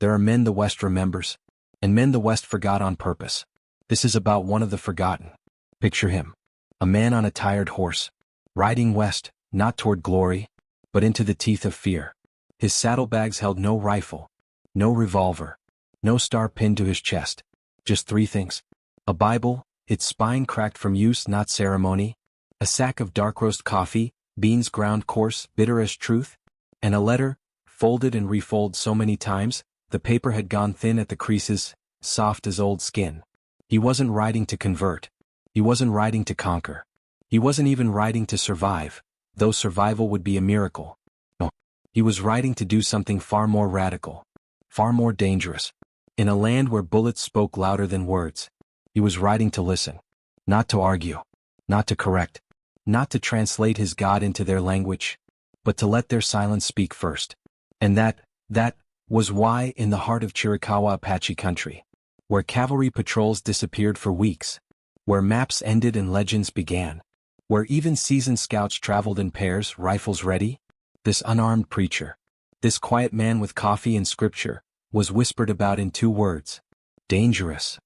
There are men the West remembers, and men the West forgot on purpose. This is about one of the forgotten. Picture him. A man on a tired horse, riding west, not toward glory, but into the teeth of fear. His saddlebags held no rifle, no revolver, no star pinned to his chest. Just three things. A Bible, its spine cracked from use not ceremony, a sack of dark roast coffee, beans ground coarse, bitter as truth, and a letter, folded and refolded so many times, the paper had gone thin at the creases, soft as old skin. He wasn't writing to convert. He wasn't writing to conquer. He wasn't even writing to survive, though survival would be a miracle. No. He was writing to do something far more radical, far more dangerous. In a land where bullets spoke louder than words, he was writing to listen, not to argue, not to correct, not to translate his God into their language, but to let their silence speak first. And that was why, in the heart of Chiricahua Apache country, where cavalry patrols disappeared for weeks, where maps ended and legends began, where even seasoned scouts traveled in pairs, rifles ready, this unarmed preacher, this quiet man with coffee and scripture, was whispered about in two words: dangerous.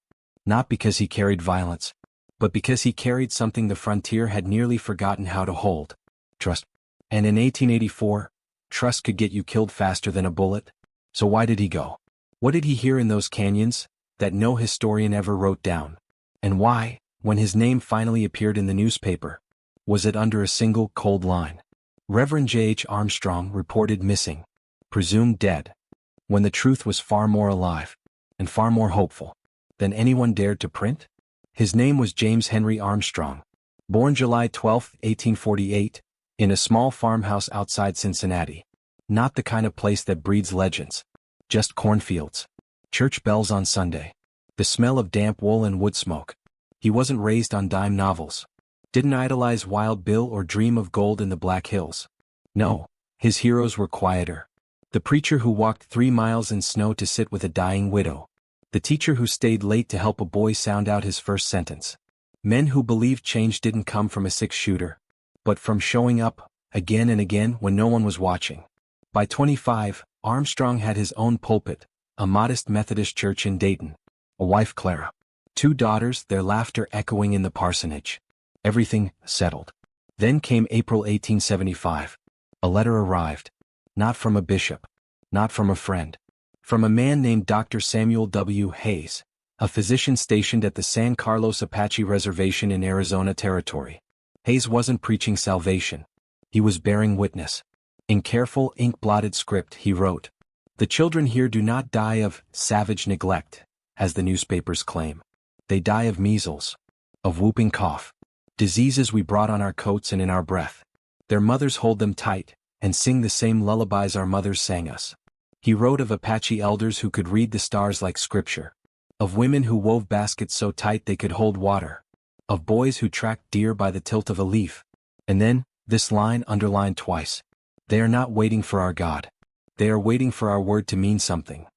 Not because he carried violence, but because he carried something the frontier had nearly forgotten how to hold: trust. And in 1884, trust could get you killed faster than a bullet. So why did he go? What did he hear in those canyons that no historian ever wrote down? And why, when his name finally appeared in the newspaper, was it under a single cold line? Reverend J. H. Armstrong reported missing, presumed dead, when the truth was far more alive and far more hopeful than anyone dared to print? His name was James Henry Armstrong, born July 12, 1848, in a small farmhouse outside Cincinnati. Not the kind of place that breeds legends, just cornfields, church bells on Sunday, the smell of damp wool and wood smoke. He wasn't raised on dime novels, didn't idolize Wild Bill or dream of gold in the Black Hills. No, his heroes were quieter. The preacher who walked 3 miles in snow to sit with a dying widow. The teacher who stayed late to help a boy sound out his first sentence. Men who believed change didn't come from a six-shooter, but from showing up, again and again when no one was watching. By 25, Armstrong had his own pulpit, a modest Methodist church in Dayton, a wife Clara, 2 daughters, their laughter echoing in the parsonage. Everything settled. Then came April 1875. A letter arrived. Not from a bishop. Not from a friend. From a man named Dr. Samuel W. Hayes, a physician stationed at the San Carlos Apache Reservation in Arizona Territory. Hayes wasn't preaching salvation. He was bearing witness. In careful, ink-blotted script he wrote, "The children here do not die of savage neglect, as the newspapers claim. They die of measles, of whooping cough, diseases we brought on our coats and in our breath. Their mothers hold them tight, and sing the same lullabies our mothers sang us." He wrote of Apache elders who could read the stars like scripture, of women who wove baskets so tight they could hold water, of boys who tracked deer by the tilt of a leaf. And then, this line underlined twice: "They are not waiting for our God. They are waiting for our word to mean something."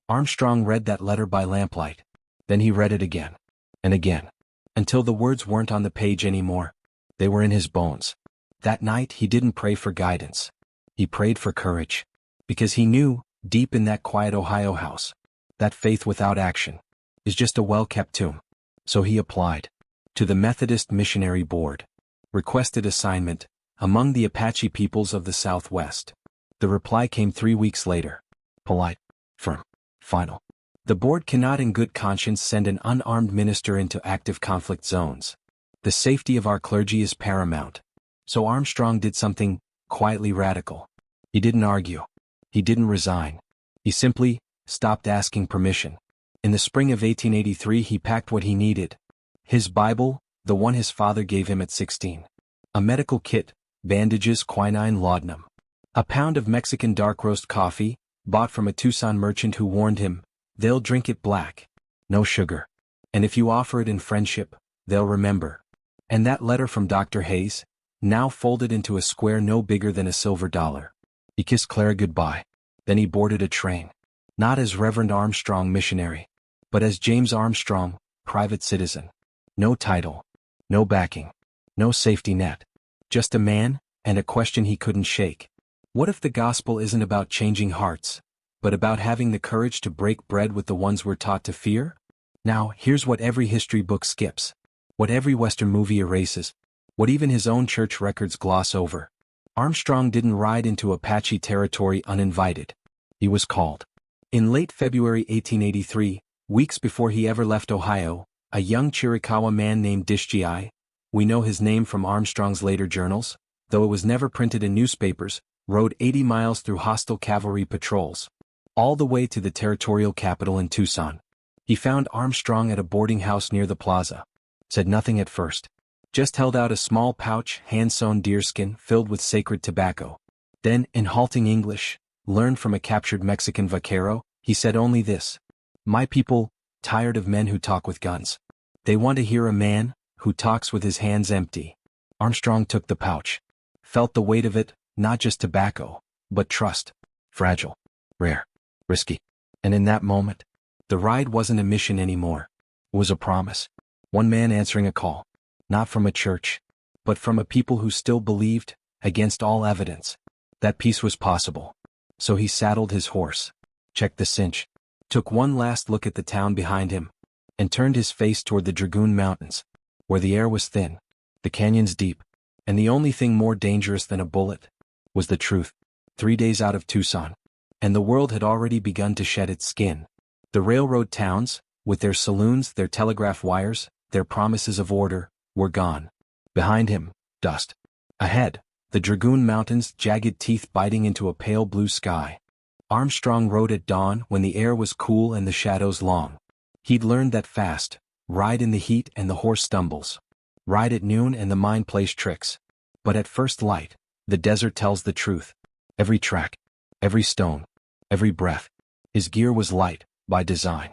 Armstrong read that letter by lamplight. Then he read it again, and again, until the words weren't on the page anymore. They were in his bones. That night he didn't pray for guidance. He prayed for courage. Because he knew, deep in that quiet Ohio house, that faith without action is just a well-kept tomb. So he applied to the Methodist Missionary Board, requested assignment among the Apache peoples of the Southwest. The reply came 3 weeks later. Polite, firm, final. The board cannot in good conscience send an unarmed minister into active conflict zones. The safety of our clergy is paramount. So Armstrong did something quietly radical. He didn't argue. He didn't resign. He simply stopped asking permission. In the spring of 1883 he packed what he needed. His Bible, the one his father gave him at 16. A medical kit, bandages, quinine, laudanum. A pound of Mexican dark roast coffee, bought from a Tucson merchant who warned him, "They'll drink it black. No sugar. And if you offer it in friendship, they'll remember." And that letter from Dr. Hayes, now folded into a square no bigger than a silver dollar. He kissed Clara goodbye. Then he boarded a train. Not as Reverend Armstrong missionary, but as James Armstrong, private citizen. No title. No backing. No safety net. Just a man, and a question he couldn't shake. What if the gospel isn't about changing hearts, but about having the courage to break bread with the ones we're taught to fear? Now, here's what every history book skips, what every Western movie erases, what even his own church records gloss over. Armstrong didn't ride into Apache Territory uninvited. He was called. In late February 1883, weeks before he ever left Ohio, a young Chiricahua man named Distrust, we know his name from Armstrong's later journals, though it was never printed in newspapers, rode 80 miles through hostile cavalry patrols, all the way to the territorial capital in Tucson. He found Armstrong at a boarding house near the plaza. Said nothing at first. Just held out a small pouch, hand-sewn deerskin filled with sacred tobacco. Then, in halting English, learned from a captured Mexican vaquero, he said only this: "My people, tired of men who talk with guns. They want to hear a man who talks with his hands empty." Armstrong took the pouch. Felt the weight of it, not just tobacco, but trust. Fragile, rare, risky. And in that moment, the ride wasn't a mission anymore. It was a promise. One man answering a call. Not from a church, but from a people who still believed, against all evidence, that peace was possible. So he saddled his horse, checked the cinch, took one last look at the town behind him, and turned his face toward the Dragoon Mountains, where the air was thin, the canyons deep, and the only thing more dangerous than a bullet was the truth. 3 days out of Tucson, and the world had already begun to shed its skin. The railroad towns, with their saloons, their telegraph wires, their promises of order, were gone. Behind him, dust. Ahead, the Dragoon Mountains, jagged teeth biting into a pale blue sky. Armstrong rode at dawn when the air was cool and the shadows long. He'd learned that fast: ride in the heat and the horse stumbles. Ride at noon and the mind plays tricks. But at first light, the desert tells the truth. Every track, every stone, every breath. His gear was light, by design.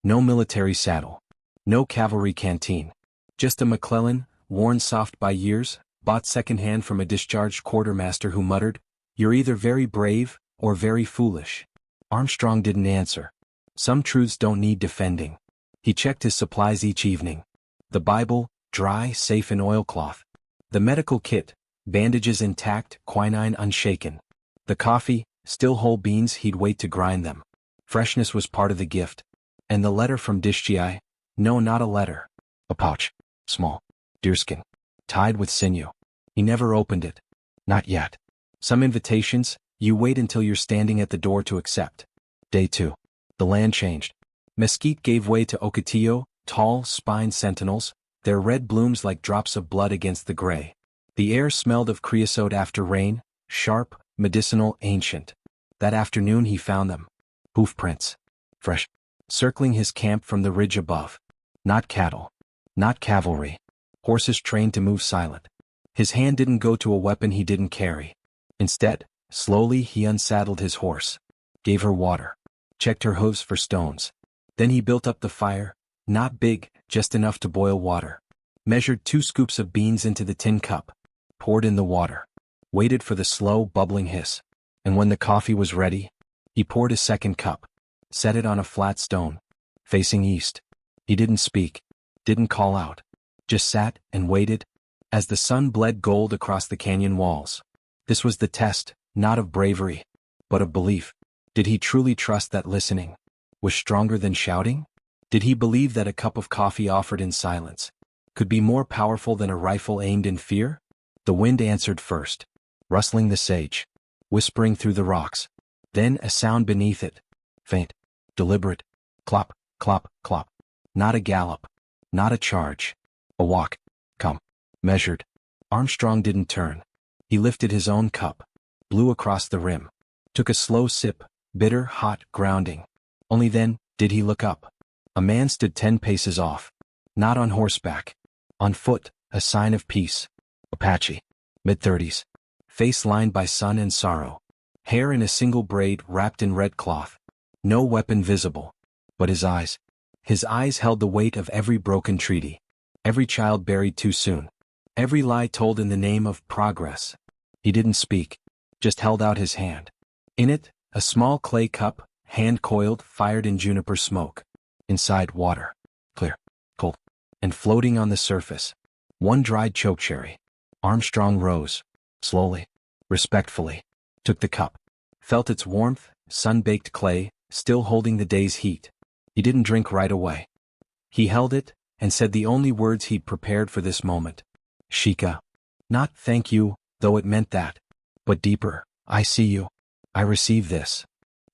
No military saddle. No cavalry canteen. Just a McClellan, worn soft by years, bought secondhand from a discharged quartermaster who muttered, "You're either very brave, or very foolish." Armstrong didn't answer. Some truths don't need defending. He checked his supplies each evening. The Bible, dry, safe in oilcloth. The medical kit, bandages intact, quinine unshaken. The coffee, still whole beans he'd wait to grind them. Freshness was part of the gift. And the letter from Distrust? No, not a letter. A pouch. Small. Deerskin. Tied with sinew. He never opened it. Not yet. Some invitations, you wait until you're standing at the door to accept. Day 2. The land changed. Mesquite gave way to ocotillo, tall, spined sentinels, their red blooms like drops of blood against the gray. The air smelled of creosote after rain, sharp, medicinal, ancient. That afternoon he found them. Hoof prints. Fresh. Circling his camp from the ridge above. Not cattle. Not cavalry. Horses trained to move silent. His hand didn't go to a weapon he didn't carry. Instead, slowly he unsaddled his horse. Gave her water. Checked her hooves for stones. Then he built up the fire, not big, just enough to boil water. Measured 2 scoops of beans into the tin cup. Poured in the water. Waited for the slow, bubbling hiss. And when the coffee was ready, he poured a second cup. Set it on a flat stone, facing east. He didn't speak. Didn't call out. Just sat and waited, as the sun bled gold across the canyon walls. This was the test, not of bravery, but of belief. Did he truly trust that listening was stronger than shouting? Did he believe that a cup of coffee offered in silence could be more powerful than a rifle aimed in fear? The wind answered first, rustling the sage, whispering through the rocks. Then a sound beneath it, faint, deliberate, clop, clop, clop. Not a gallop, not a charge. A walk. Come. Measured. Armstrong didn't turn. He lifted his own cup, blew across the rim, took a slow sip, bitter, hot, grounding. Only then did he look up. A man stood 10 paces off. Not on horseback. On foot, a sign of peace. Apache. Mid-30s. Face lined by sun and sorrow. Hair in a single braid wrapped in red cloth. No weapon visible. But his eyes. His eyes held the weight of every broken treaty. Every child buried too soon. Every lie told in the name of progress. He didn't speak. Just held out his hand. In it, a small clay cup, hand-coiled, fired in juniper smoke. Inside, water. Clear. Cold. And floating on the surface, one dried chokecherry. Armstrong rose. Slowly. Respectfully. Took the cup. Felt its warmth, sun-baked clay, still holding the day's heat. He didn't drink right away. He held it, and said the only words he'd prepared for this moment. Shika. Not thank you, though it meant that. But deeper, I see you. I receive this.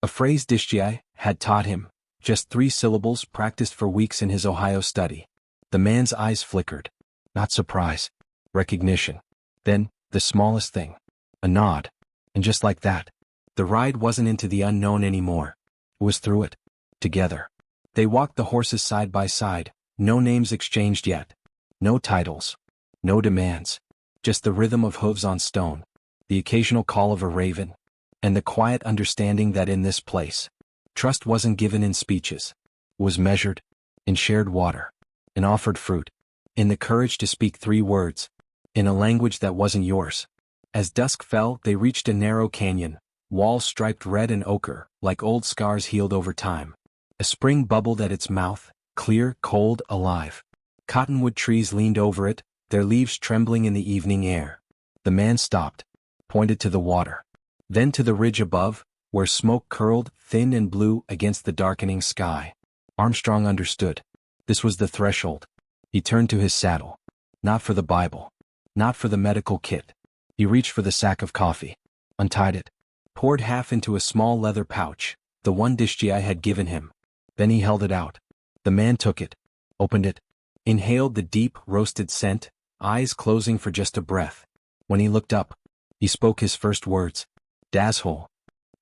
A phrase Dishjai had taught him, just 3 syllables practiced for weeks in his Ohio study. The man's eyes flickered. Not surprise. Recognition. Then, the smallest thing. A nod. And just like that, the ride wasn't into the unknown anymore. It was through it. Together. They walked the horses side by side, no names exchanged yet. No titles. No demands. Just the rhythm of hooves on stone, the occasional call of a raven, and the quiet understanding that in this place, trust wasn't given in speeches. It was measured, in shared water, in offered fruit, in the courage to speak 3 words, in a language that wasn't yours. As dusk fell, they reached a narrow canyon, walls striped red and ochre, like old scars healed over time. A spring bubbled at its mouth, clear, cold, alive. Cottonwood trees leaned over it, their leaves trembling in the evening air. The man stopped, pointed to the water, then to the ridge above, where smoke curled, thin and blue against the darkening sky. Armstrong understood. This was the threshold. He turned to his saddle. Not for the Bible. Not for the medical kit. He reached for the sack of coffee, untied it, poured half into a small leather pouch, the one Dishjai had given him. Then he held it out. The man took it, opened it, inhaled the deep, roasted scent, eyes closing for just a breath. When he looked up, he spoke his first words. Dazhole.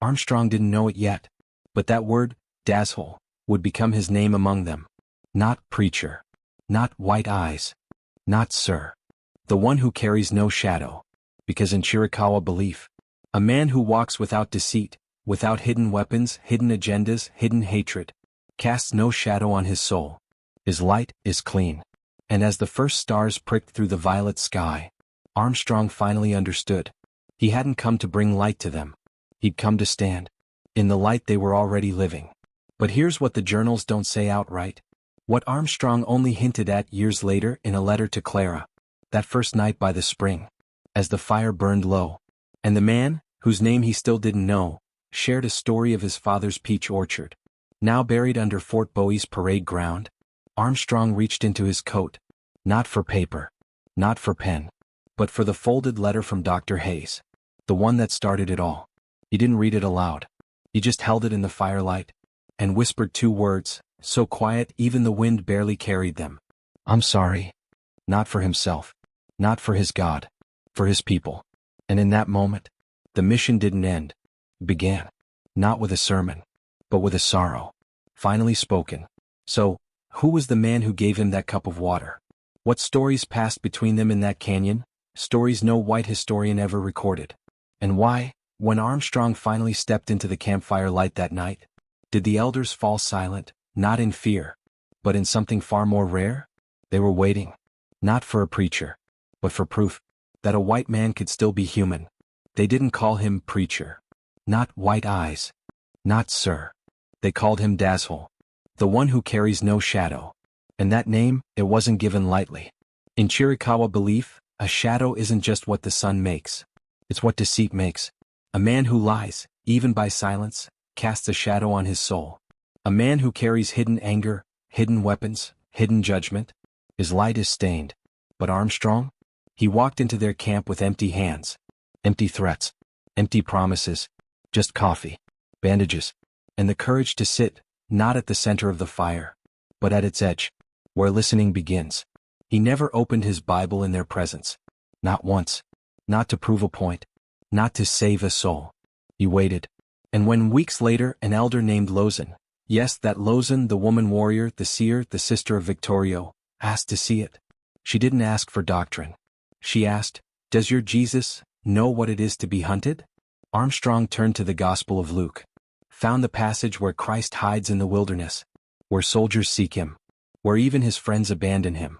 Armstrong didn't know it yet, but that word, Dazhole, would become his name among them. Not preacher. Not white eyes. Not sir. The one who carries no shadow. Because in Chiricahua belief, a man who walks without deceit, without hidden weapons, hidden agendas, hidden hatred, casts no shadow on his soul. His light is clean. And as the first stars pricked through the violet sky, Armstrong finally understood. He hadn't come to bring light to them. He'd come to stand in the light they were already living. But here's what the journals don't say outright. What Armstrong only hinted at years later in a letter to Clara, that first night by the spring, as the fire burned low, and the man, whose name he still didn't know, shared a story of his father's peach orchard. Now buried under Fort Bowie's parade ground, Armstrong reached into his coat, not for paper, not for pen, but for the folded letter from Dr. Hayes, the one that started it all. He didn't read it aloud. He just held it in the firelight, and whispered 2 words, so quiet even the wind barely carried them. I'm sorry. Not for himself, not for his God, for his people. And in that moment, the mission didn't end. It began. Not with a sermon, but with a sorrow. Finally spoken. So, who was the man who gave him that cup of water? What stories passed between them in that canyon? Stories no white historian ever recorded. And why, when Armstrong finally stepped into the campfire light that night, did the elders fall silent, not in fear, but in something far more rare? They were waiting, not for a preacher, but for proof that a white man could still be human. They didn't call him preacher. Not white eyes. Not sir. They called him Dazhole, the one who carries no shadow. And that name, it wasn't given lightly. In Chiricahua belief, a shadow isn't just what the sun makes. It's what deceit makes. A man who lies, even by silence, casts a shadow on his soul. A man who carries hidden anger, hidden weapons, hidden judgment, his light is stained. But Armstrong? He walked into their camp with empty hands. Empty threats. Empty promises. Just coffee. Bandages. And the courage to sit, not at the center of the fire, but at its edge, where listening begins. He never opened his Bible in their presence. Not once. Not to prove a point. Not to save a soul. He waited. And when weeks later an elder named Lozan, yes, that Lozan, the woman warrior, the seer, the sister of Victorio, asked to see it, she didn't ask for doctrine. She asked, does your Jesus know what it is to be hunted? Armstrong turned to the Gospel of Luke, found the passage where Christ hides in the wilderness, where soldiers seek him, where even his friends abandon him.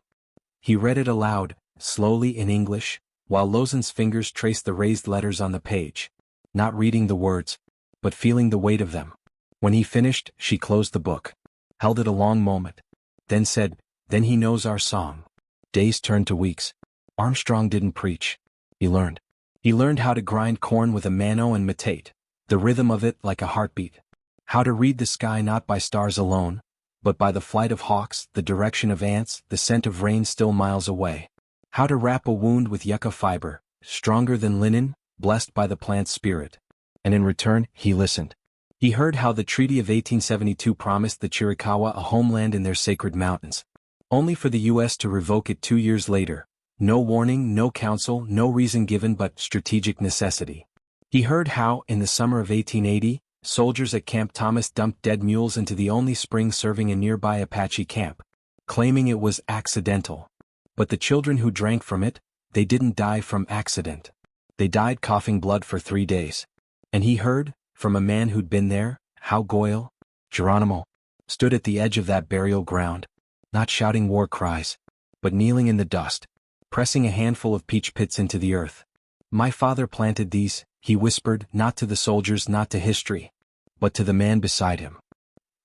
He read it aloud, slowly in English, while Lozan's fingers traced the raised letters on the page, not reading the words, but feeling the weight of them. When he finished, she closed the book, held it a long moment, then said, then he knows our song. Days turned to weeks. Armstrong didn't preach. He learned. He learned how to grind corn with a mano and metate, the rhythm of it like a heartbeat. How to read the sky not by stars alone, but by the flight of hawks, the direction of ants, the scent of rain still miles away. How to wrap a wound with yucca fiber, stronger than linen, blessed by the plant's spirit. And in return, he listened. He heard how the Treaty of 1872 promised the Chiricahua a homeland in their sacred mountains, only for the U.S. to revoke it 2 years later. No warning, no counsel, no reason given but strategic necessity. He heard how, in the summer of 1880, soldiers at Camp Thomas dumped dead mules into the only spring serving a nearby Apache camp, claiming it was accidental. But the children who drank from it, they didn't die from accident. They died coughing blood for 3 days. And he heard, from a man who'd been there, how Goyle, Geronimo, stood at the edge of that burial ground, not shouting war cries, but kneeling in the dust, pressing a handful of peach pits into the earth. My father planted these, he whispered, not to the soldiers, not to history, but to the man beside him.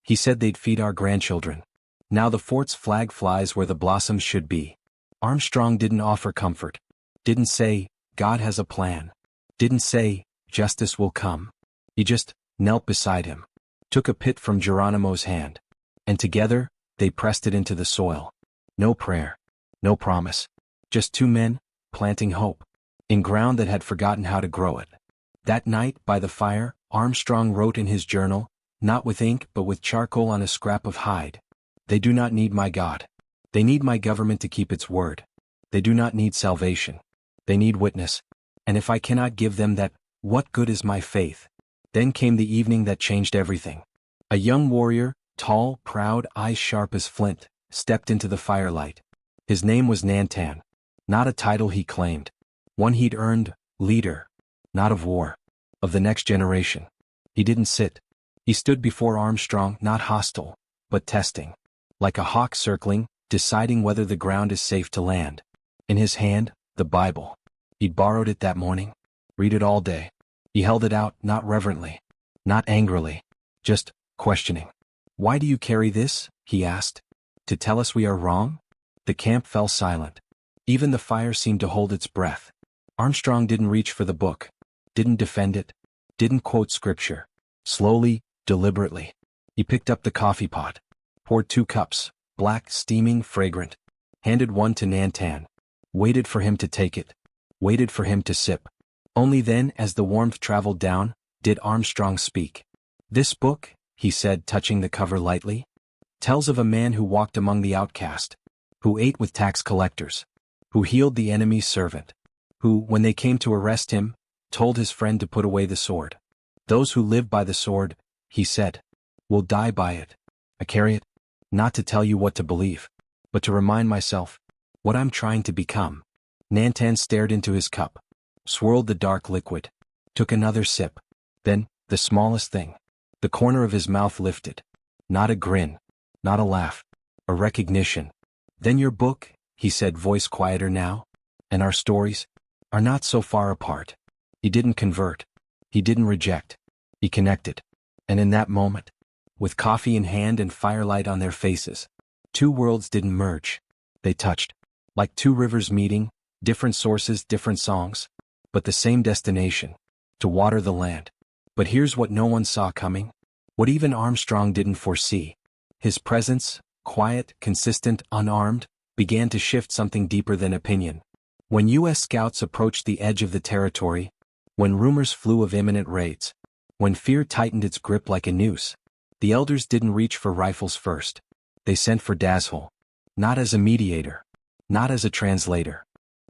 He said they'd feed our grandchildren. Now the fort's flag flies where the blossoms should be. Armstrong didn't offer comfort. Didn't say, God has a plan. Didn't say, justice will come. He just knelt beside him, took a pit from Geronimo's hand, and together, they pressed it into the soil. No prayer, no promise, just 2 men, planting hope, in ground that had forgotten how to grow it. That night, by the fire, Armstrong wrote in his journal, not with ink but with charcoal on a scrap of hide. They do not need my God. They need my government to keep its word. They do not need salvation. They need witness. And if I cannot give them that, what good is my faith? Then came the evening that changed everything. A young warrior, tall, proud, eyes sharp as flint, stepped into the firelight. His name was Nantan. Not a title he claimed. One he'd earned, leader. Not of war. Of the next generation. He didn't sit. He stood before Armstrong, not hostile, but testing. Like a hawk circling, deciding whether the ground is safe to land. In his hand, the Bible. He'd borrowed it that morning. Read it all day. He held it out, not reverently, not angrily, just questioning. Why do you carry this? He asked. To tell us we are wrong? The camp fell silent. Even the fire seemed to hold its breath. Armstrong didn't reach for the book, didn't defend it, didn't quote scripture. Slowly, deliberately, he picked up the coffee pot, poured 2 cups, black, steaming, fragrant, handed one to Nantan, waited for him to take it, waited for him to sip. Only then, as the warmth traveled down, did Armstrong speak. This book, he said, touching the cover lightly, tells of a man who walked among the outcast, who ate with tax collectors, who healed the enemy's servant, who, when they came to arrest him, told his friend to put away the sword. Those who live by the sword, he said, will die by it. I carry it, not to tell you what to believe, but to remind myself what I'm trying to become. Nantan stared into his cup, swirled the dark liquid, took another sip. Then, the smallest thing, the corner of his mouth lifted. Not a grin, not a laugh, a recognition. Then your book, he said, voice quieter now, and our stories are not so far apart. He didn't convert. He didn't reject. He connected. And in that moment, with coffee in hand and firelight on their faces, 2 worlds didn't merge. They touched. Like 2 rivers meeting, different sources, different songs, but the same destination, to water the land. But here's what no one saw coming, what even Armstrong didn't foresee. His presence, quiet, consistent, unarmed, began to shift something deeper than opinion. When U.S. scouts approached the edge of the territory, when rumors flew of imminent raids, when fear tightened its grip like a noose, the elders didn't reach for rifles first. They sent for Dazzle, not as a mediator, not as a translator,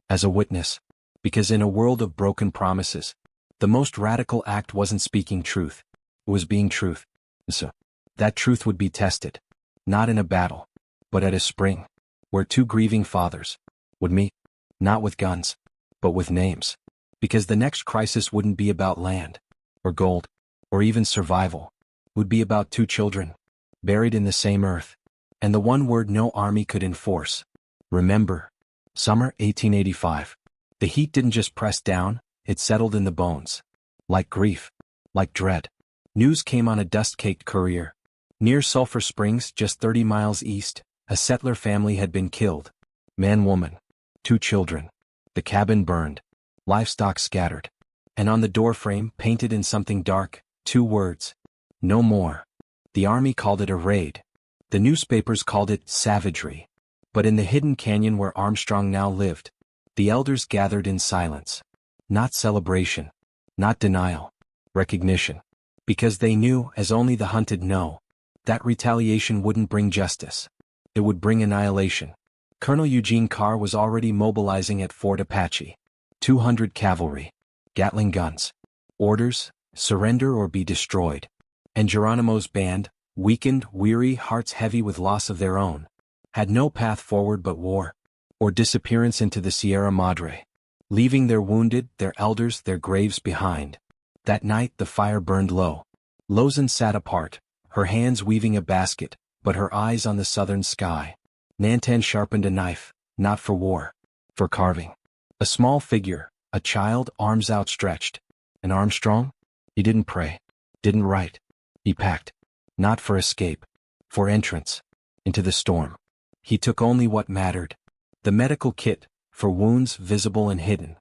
as a witness. Because in a world of broken promises, the most radical act wasn't speaking truth, it was being truth. So, that truth would be tested, not in a battle, but at a spring, where 2 grieving fathers would meet, not with guns, but with names. Because the next crisis wouldn't be about land, or gold, or even survival. It would be about 2 children, buried in the same earth, and the one word no army could enforce. Remember. Summer 1885. The heat didn't just press down, it settled in the bones. Like grief, like dread. News came on a dust-caked courier. Near Sulphur Springs, just 30 miles east, a settler family had been killed. Man, woman, 2 children. The cabin burned. Livestock scattered. And on the doorframe, painted in something dark, 2 words. No more. The army called it a raid. The newspapers called it savagery. But in the hidden canyon where Armstrong now lived, the elders gathered in silence. Not celebration. Not denial. Recognition. Because they knew, as only the hunted know, that retaliation wouldn't bring justice. It would bring annihilation. Colonel Eugene Carr was already mobilizing at Fort Apache. 200 cavalry. Gatling guns. Orders, surrender or be destroyed. And Geronimo's band, weakened, weary, hearts heavy with loss of their own, had no path forward but war, or disappearance into the Sierra Madre, leaving their wounded, their elders, their graves behind. That night the fire burned low. Lozan sat apart, her hands weaving a basket, but her eyes on the southern sky. Nantan sharpened a knife, not for war, for carving. A small figure, a child, arms outstretched. And Armstrong? He didn't pray, didn't write. He packed. Not for escape, for entrance. Into the storm. He took only what mattered. The medical kit, for wounds visible and hidden.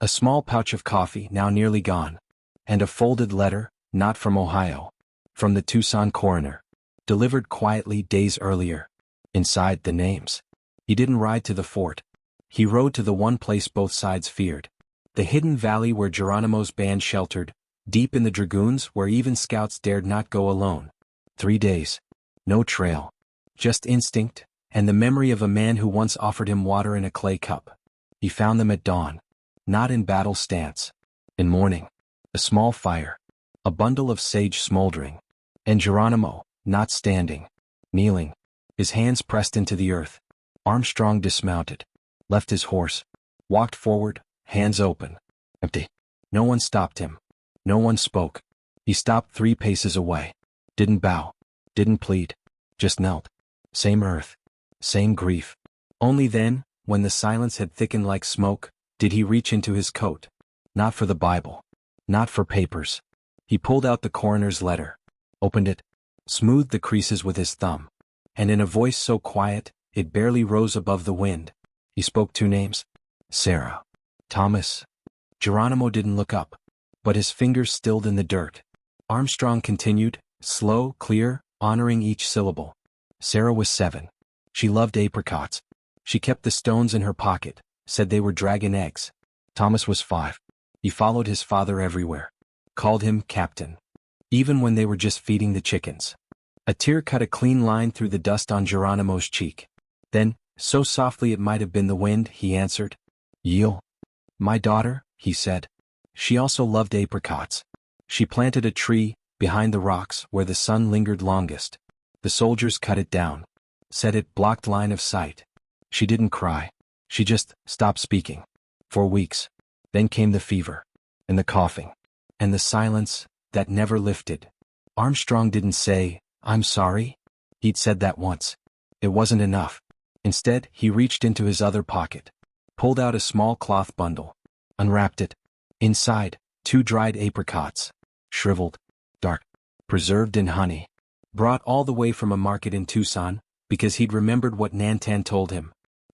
A small pouch of coffee, now nearly gone. And a folded letter, not from Ohio. From the Tucson coroner. Delivered quietly days earlier. Inside, the names. He didn't ride to the fort. He rode to the one place both sides feared. The hidden valley where Geronimo's band sheltered, deep in the dragoons where even scouts dared not go alone. 3 days. No trail. Just instinct, and the memory of a man who once offered him water in a clay cup. He found them at dawn. Not in battle stance. In morning. A small fire. A bundle of sage smoldering. And Geronimo, not standing. Kneeling. His hands pressed into the earth. Armstrong dismounted. Left his horse. Walked forward, hands open. Empty. No one stopped him. No one spoke. He stopped 3 paces away. Didn't bow. Didn't plead. Just knelt. Same earth. Same grief. Only then, when the silence had thickened like smoke, did he reach into his coat. Not for the Bible. Not for papers. He pulled out the coroner's letter. Opened it. Smoothed the creases with his thumb. And in a voice so quiet, it barely rose above the wind, he spoke 2 names. Sarah. Thomas. Geronimo didn't look up, but his fingers stilled in the dirt. Armstrong continued, slow, clear, honoring each syllable. Sarah was 7. She loved apricots. She kept the stones in her pocket, said they were dragon eggs. Thomas was 5. He followed his father everywhere. Called him Captain. Even when they were just feeding the chickens. A tear cut a clean line through the dust on Geronimo's cheek. Then, so softly it might have been the wind, he answered. Yeel. My daughter, he said. She also loved apricots. She planted a tree, behind the rocks, where the sun lingered longest. The soldiers cut it down. Said it blocked line of sight. She didn't cry. She just stopped speaking. For weeks. Then came the fever. And the coughing. And the silence, that never lifted. Armstrong didn't say, I'm sorry. He'd said that once. It wasn't enough. Instead, he reached into his other pocket. Pulled out a small cloth bundle. Unwrapped it. Inside, 2 dried apricots. Shriveled. Dark. Preserved in honey. Brought all the way from a market in Tucson, because he'd remembered what Nantan told him.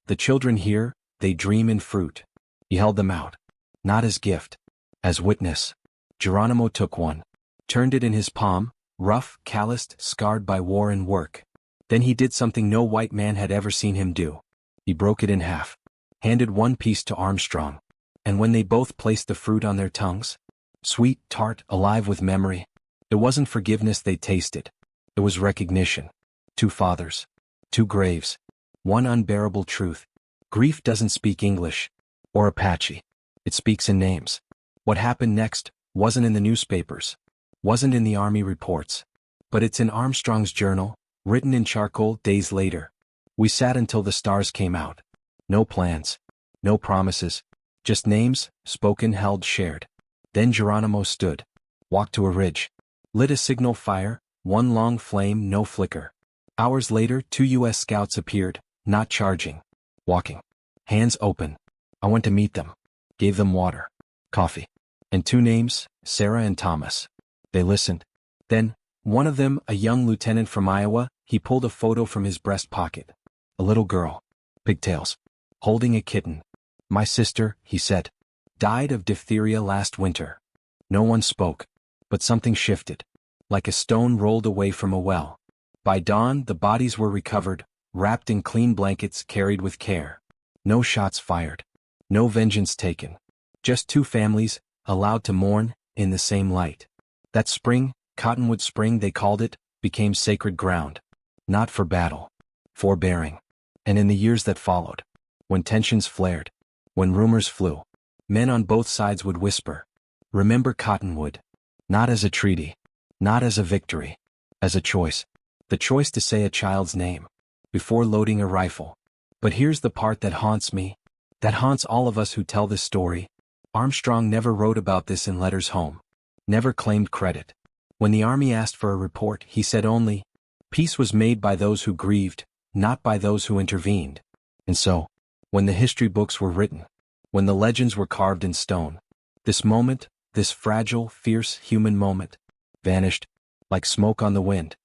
The children here, they dream in fruit. He held them out. Not as gift. As witness. Geronimo took one. Turned it in his palm, rough, calloused, scarred by war and work. Then he did something no white man had ever seen him do. He broke it in half. Handed 1 piece to Armstrong. And when they both placed the fruit on their tongues, sweet, tart, alive with memory, it wasn't forgiveness they tasted. It was recognition. 2 fathers. 2 graves. 1 unbearable truth. Grief doesn't speak English. Or Apache. It speaks in names. What happened next wasn't in the newspapers. Wasn't in the army reports. But it's in Armstrong's journal, written in charcoal days later. We sat until the stars came out. No plans. No promises. Just names, spoken, held, shared. Then Geronimo stood. Walked to a ridge. Lit a signal fire, 1 long flame, no flicker. Hours later, 2 U.S. scouts appeared, not charging. Walking. Hands open. I went to meet them. Gave them water. Coffee. And 2 names, Sarah and Thomas. They listened. Then, one of them, a young lieutenant from Iowa, he pulled a photo from his breast pocket. A little girl. Pigtails. Holding a kitten. My sister, he said. Died of diphtheria last winter. No one spoke, but something shifted, like a stone rolled away from a well. By dawn, the bodies were recovered, wrapped in clean blankets carried with care. No shots fired. No vengeance taken. Just two families, allowed to mourn, in the same light. That spring, Cottonwood Spring they called it, became sacred ground. Not for battle. For bearing. And in the years that followed, when tensions flared, when rumors flew, men on both sides would whisper, "Remember Cottonwood." Not as a treaty. Not as a victory. As a choice. The choice to say a child's name before loading a rifle. But here's the part that haunts me, that haunts all of us who tell this story. Armstrong never wrote about this in letters home. Never claimed credit. When the Army asked for a report, he said only, "Peace was made by those who grieved, not by those who intervened." And so, when the history books were written, when the legends were carved in stone, this moment, this fragile, fierce human moment, vanished, like smoke on the wind.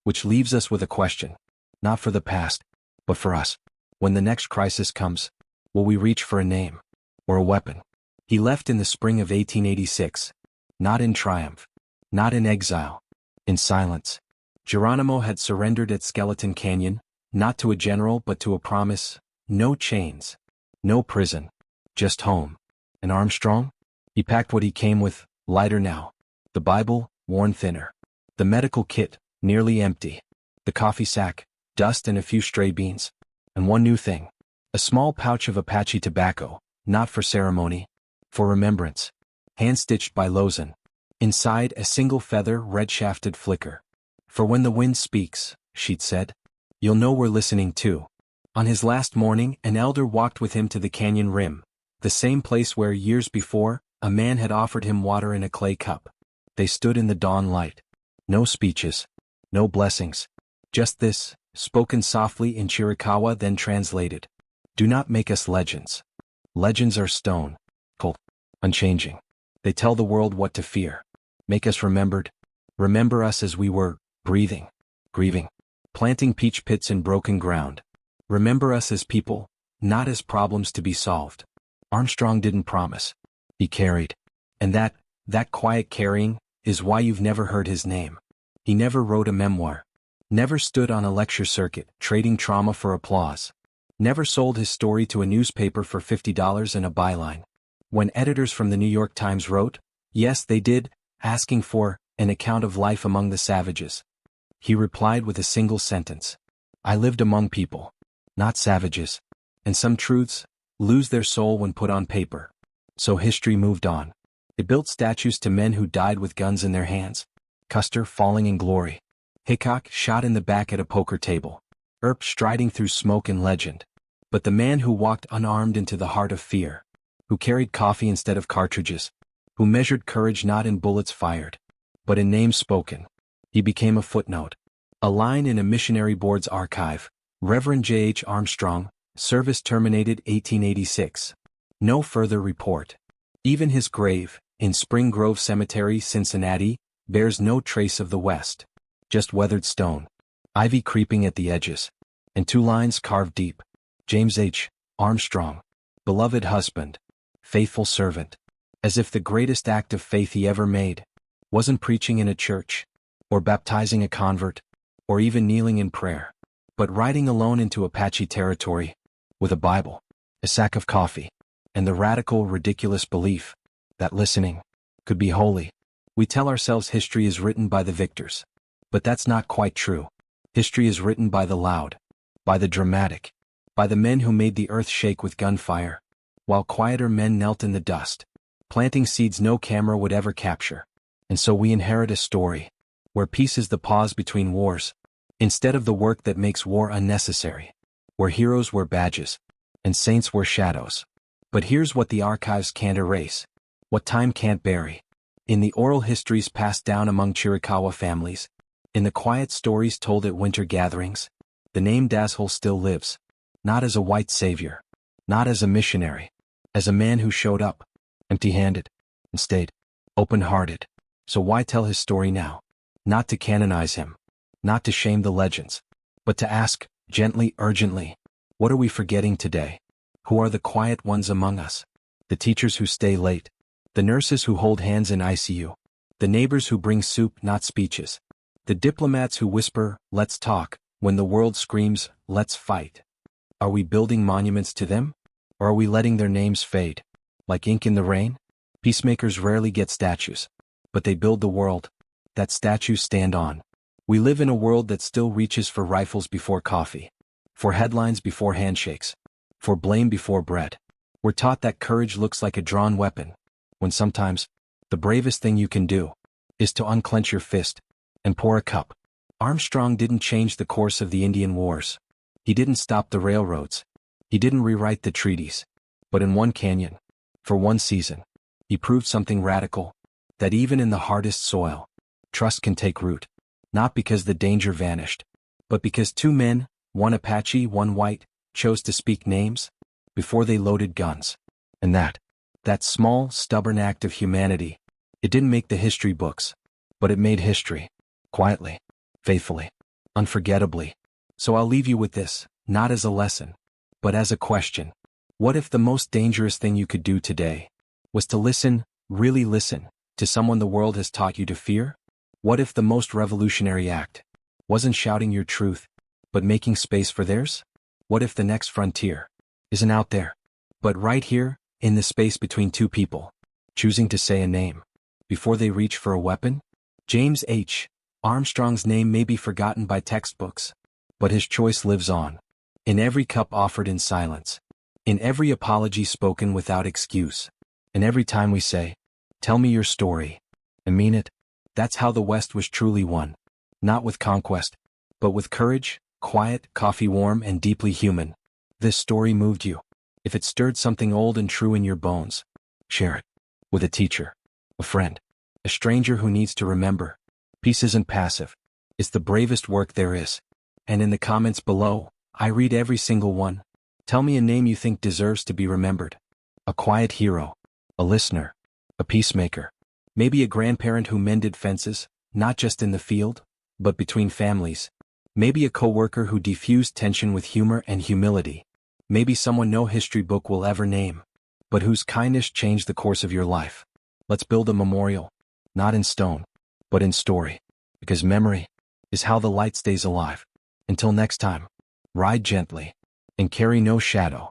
Which leaves us with a question, not for the past, but for us. When the next crisis comes, will we reach for a name, or a weapon? He left in the spring of 1886, not in triumph, not in exile, in silence. Geronimo had surrendered at Skeleton Canyon, not to a general but to a promise, no chains, no prison, just home. And Armstrong? He packed what he came with, lighter now. The Bible, worn thinner. The medical kit, nearly empty. The coffee sack, dust and a few stray beans. And one new thing. A small pouch of Apache tobacco, not for ceremony, for remembrance. Hand-stitched by Lozan. Inside a single feather red-shafted flicker. "For when the wind speaks," she'd said, "you'll know we're listening too." On his last morning, an elder walked with him to the canyon rim, the same place where, years before, a man had offered him water in a clay cup. They stood in the dawn light. No speeches. No blessings. Just this, spoken softly in Chiricahua then translated. "Do not make us legends. Legends are stone, cold, unchanging. They tell the world what to fear. Make us remembered. Remember us as we were, breathing, grieving, planting peach pits in broken ground. Remember us as people, not as problems to be solved." Armstrong didn't promise. He carried. And that quiet carrying, is why you've never heard his name. He never wrote a memoir. Never stood on a lecture circuit, trading trauma for applause. Never sold his story to a newspaper for $50 and a byline. When editors from the New York Times wrote, yes, they did, asking for an account of life among the savages, he replied with a single sentence. "I lived among people, not savages." And some truths lose their soul when put on paper. So history moved on. It built statues to men who died with guns in their hands. Custer falling in glory. Hickok shot in the back at a poker table. Earp striding through smoke and legend. But the man who walked unarmed into the heart of fear, who carried coffee instead of cartridges, who measured courage not in bullets fired, but in names spoken, he became a footnote. A line in a missionary board's archive. Reverend J. H. Armstrong, service terminated 1886. No further report. Even his grave, in Spring Grove Cemetery, Cincinnati, bears no trace of the West. Just weathered stone, ivy creeping at the edges, and two lines carved deep. James H. Armstrong, beloved husband, faithful servant. As if the greatest act of faith he ever made wasn't preaching in a church, or baptizing a convert, or even kneeling in prayer, but riding alone into Apache Territory, with a Bible, a sack of coffee, and the radical, ridiculous belief that listening could be holy. We tell ourselves history is written by the victors. But that's not quite true. History is written by the loud, by the dramatic, by the men who made the earth shake with gunfire, while quieter men knelt in the dust, planting seeds no camera would ever capture. And so we inherit a story, where peace is the pause between wars, instead of the work that makes war unnecessary, where heroes wear badges, and saints wear shadows. But here's what the archives can't erase, what time can't bury. In the oral histories passed down among Chiricahua families, in the quiet stories told at winter gatherings, the name Dashole still lives, not as a white savior, not as a missionary, as a man who showed up, empty-handed, and stayed, open-hearted. So why tell his story now? Not to canonize him, not to shame the legends, but to ask, gently, urgently, what are we forgetting today? Who are the quiet ones among us? the teachers who stay late, the nurses who hold hands in ICU, the neighbors who bring soup, not speeches, the diplomats who whisper, "Let's talk," when the world screams, "Let's fight." Are we building monuments to them? Or are we letting their names fade? Like ink in the rain? Peacemakers rarely get statues, but they build the world that statues stand on. We live in a world that still reaches for rifles before coffee, for headlines before handshakes, for blame before bread. We're taught that courage looks like a drawn weapon, when sometimes the bravest thing you can do is to unclench your fist and pour a cup. Armstrong didn't change the course of the Indian Wars. He didn't stop the railroads. He didn't rewrite the treaties. But in one canyon, for one season, he proved something radical, that even in the hardest soil, trust can take root, not because the danger vanished, but because two men, one Apache, one white, chose to speak names before they loaded guns. And that small, stubborn act of humanity, it didn't make the history books, but it made history, quietly, faithfully, unforgettably. So I'll leave you with this, not as a lesson, but as a question. What if the most dangerous thing you could do today was to listen, really listen, to someone the world has taught you to fear? What if the most revolutionary act wasn't shouting your truth, but making space for theirs? What if the next frontier isn't out there, but right here, in the space between two people, choosing to say a name before they reach for a weapon? James H. Armstrong's name may be forgotten by textbooks, but his choice lives on. In every cup offered in silence, in every apology spoken without excuse, and every time we say, "Tell me your story," and mean it. That's how the West was truly won. Not with conquest, but with courage, quiet, coffee warm, and deeply human. This story moved you. If it stirred something old and true in your bones, share it with a teacher, a friend, a stranger who needs to remember. Peace isn't passive. It's the bravest work there is. And in the comments below, I read every single one. Tell me a name you think deserves to be remembered. A quiet hero, a listener, a peacemaker, maybe a grandparent who mended fences, not just in the field, but between families. Maybe a coworker who diffused tension with humor and humility. Maybe someone no history book will ever name, but whose kindness changed the course of your life. Let's build a memorial, not in stone, but in story, because memory is how the light stays alive. Until next time, ride gently and carry no shadow.